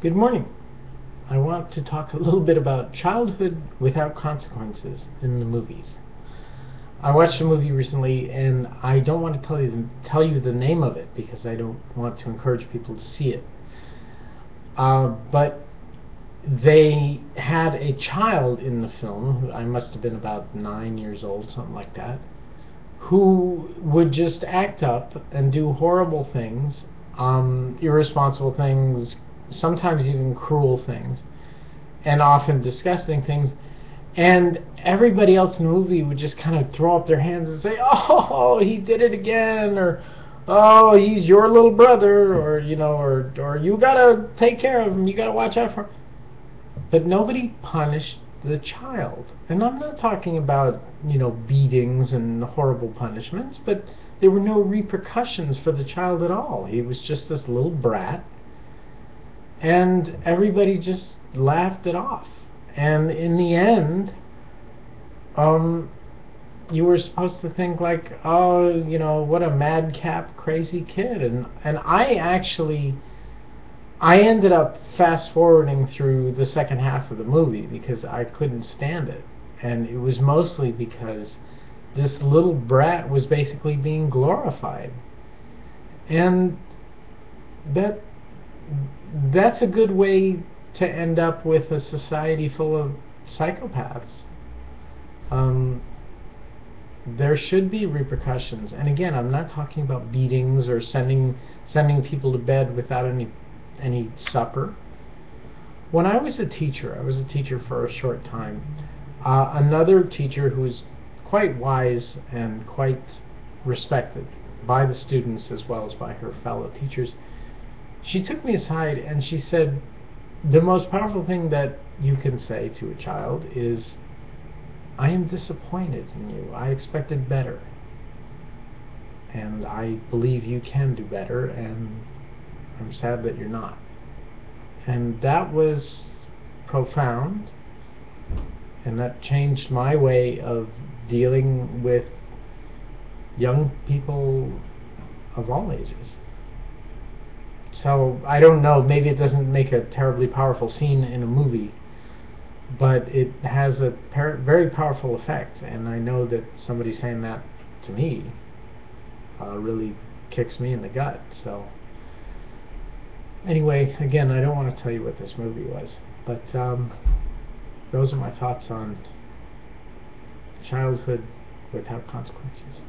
Good morning. I want to talk a little bit about childhood without consequences in the movies. I watched a movie recently, and I don't want to tell you the name of it because I don't want to encourage people to see it. But they had a child in the film, who I must have been about 9 years old, something like that, who would just act up and do horrible things, irresponsible things, sometimes even cruel things, and often disgusting things, and everybody else in the movie would just kind of throw up their hands and say, "Oh, he did it again," or "Oh, he's your little brother," or or "You gotta take care of him, you gotta watch out for him." But nobody punished the child. And I'm not talking about, beatings and horrible punishments, but there were no repercussions for the child at all. He was just this little brat, and everybody just laughed it off. And in the end, you were supposed to think like, "Oh, what a madcap, crazy kid." And I ended up fast forwarding through the second half of the movie because I couldn't stand it. And it was mostly because this little brat was basically being glorified. And that's a good way to end up with a society full of psychopaths. There should be repercussions. And again, I'm not talking about beatings or sending people to bed without any supper. When I was a teacher for a short time. Another teacher who was quite wise and quite respected by the students as well as by her fellow teachers, she took me aside and she said, the most powerful thing that you can say to a child is, "I am disappointed in you. I expected better. And I believe you can do better, and I'm sad that you're not." And that was profound, and that changed my way of dealing with young people of all ages. So I don't know, maybe it doesn't make a terribly powerful scene in a movie, but it has a very powerful effect, and I know that somebody saying that to me really kicks me in the gut. So anyway, again, I don't want to tell you what this movie was, but those are my thoughts on childhood without consequences.